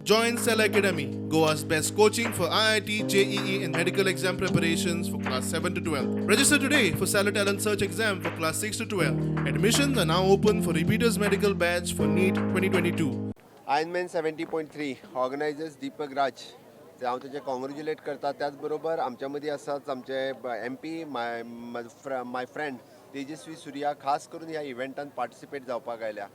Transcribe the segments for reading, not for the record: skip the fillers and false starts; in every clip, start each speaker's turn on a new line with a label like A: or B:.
A: Join Cell Academy, Goa's best coaching for IIT, JEE, and medical exam preparations for class 7 to 12. Register today for Cell Talent Search exam for class 6 to 12. Admissions are now open for repeaters medical batch for NEET 2022.
B: Ironman 70.3 organisers Deepak Raj ते हांव तेजे congratulate करता. त्याच बरोबर आमच्या मदीं आसात आमचे MP माय फ्रेंड तेजस्वी सुर्या, खास करून ह्या इव्हेंटान पार्टिसिपेट जावपाक आयल्या.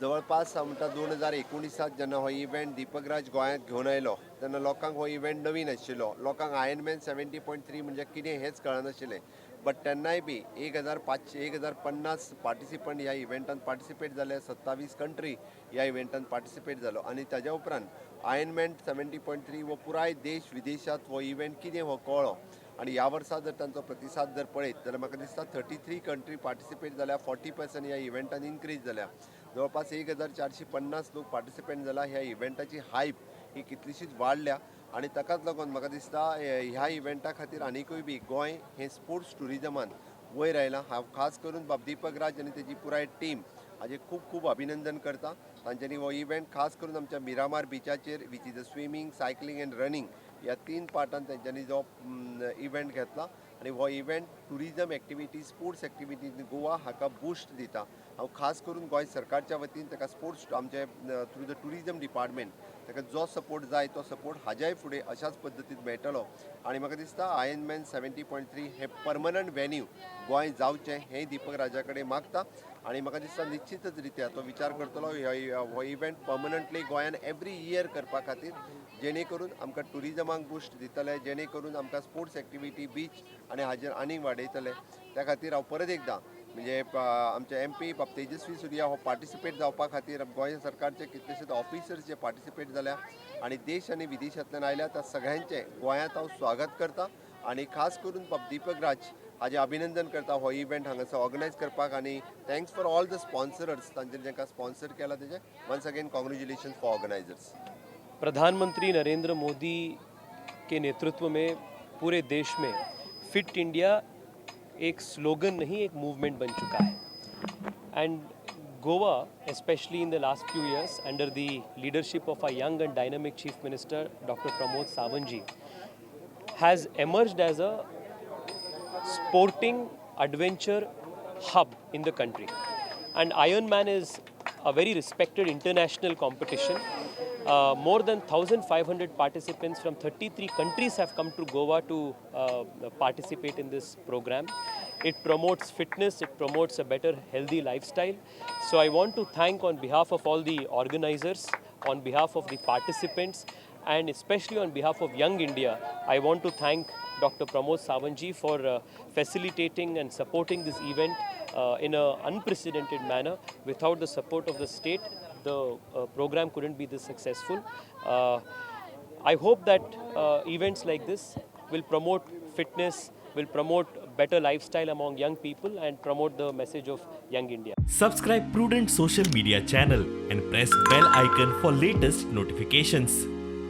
B: जवळपास म्हणटा 2019 जेन्ना हो इव्हेंट दीपक राज गोंयांत घेवन आयलो तेन्ना लोकांक हो इव्हेंट नवीन आशिल्लो. लोकांक आयर्नमॅन 70.3 म्हणजे कितें हेंच कळनाशिल्लें. बट तेन्नाय बी 1550 पार्टिसिपंट ह्या इव्हेंटान पार्टिसिपेट जाले. 27 कंट्री ह्या इव्हेंटान पार्टिसिपेट जालो आणि ताज्या उपरांत आयर्नमॅन 70.3 हो पुराय देश विदेशांत हो इव्हेंट कितें हो कळ्ळो. आणि ह्या वर्सा जर तांचो प्रतिसाद जर पळयत जाल्यार म्हाका दिसता 33 कंट्री पार्टिसिपेट जाल्या. 40% ह्या इव्हेंटान इन्क्रीज जाल्या. जवळपास 1450 लोक पार्टिसिपेंट जाला. ह्या इव्हेंटाची हायप ही कितलीशीच वाडल्या आणि ताकाच लागून म्हाका दिसता ह्या इव्हेंटा खातीर आनिकूय बी गोंय हें स्पोर्ट्स टुरिजमान वयर आयलां. हांव खास करून दीपक राज आनी तेजी पुराय टीम हाजें खूब खूब अभिनंदन करता. तांच्यांनी हो इव्हेंट खास करून आमच्या मिरामार बिचाचेर वीच is the swimming, cycling and running ह्या 3 पार्टान तेंच्यांनी जो इव्हेंट घेतला आणि हो event tourism activity, sports activities Goa हाका बूस्ट दिता. हांव खास करून गोंय सरकारच्या वतीन ताका स्पोर्ट्स आमचे थ्रू द टुरिजम डिपार्टमेंट ताका जो सपोर्ट जाय तो सपोर्ट हाज्याय फुडें अशाच पद्दतीन मेळटलो. आणि म्हाका दिसता आयर्नमॅन 70.3 हे परमनंट वेन्यू गोंय जावचें हें दीपक राजा कडेन मागता. आणि म्हाका दिसता निश्चितच रित्या तो विचार करतलो हो इव्हेंट परमनंटली गोंयान एवरी इयर करपा खातीर, जेणे करून आमकां टुरिजमाक बूस्ट दितले, जेणे करून आमकां स्पोर्ट्स एक्टिविटी बीच आणि हाजेर आनीक वाडयतले. त्या खातीर हांव परत एकदां म्हणजे आमचे MP तेजस्वी सुर्या हो पार्टिसिपेट जावपा खातीर गोंय सरकारचे कितलेशेच ऑफिसर्स जे पार्टिसिपेट जाल्या आणि देश आनी विदेशांतल्यान आयल्या त्या सगळ्यांचे गोंयांत हांव स्वागत करता. आणि खास करून दीपक राज हाजें अभिनंदन करता हो इव्हेंट हांगासर ऑर्गनायज करपाक. आणि thanks for all the sponsors तांचेर जेंकां स्पॉन्सर केला तेजे once again congratulation for organisers.
C: प्रधानमंत्री नरेंद्र मोदी के नेतृत्व में पूरे देश में फिट इंडिया एक स्लोगन नहीं, एक मूवमेंट बन चुका है. End Goa, especially in the last few years, under the leadership of our young and dynamic Chief Minister Dr. Pramod Sawant ji, has emerged as a sporting adventure hub in the country. And Ironman is a very respected international competition. More than 1,500 participants from 33 countries have come to Goa to participate in this program. It promotes fitness, it promotes a better healthy lifestyle. So I want to thank on behalf of all the organizers, on behalf of the participants, and especially on behalf of Young India, I want to thank Dr. Pramod Sawant ji for facilitating and supporting this event in an unprecedented manner. Without the support of the state, the program couldn't be this successful. I hope that events like this will promote fitness, will promote better lifestyle among young people and promote the message of Young India.
D: Subscribe Prudent social media channel and press bell icon for latest notifications.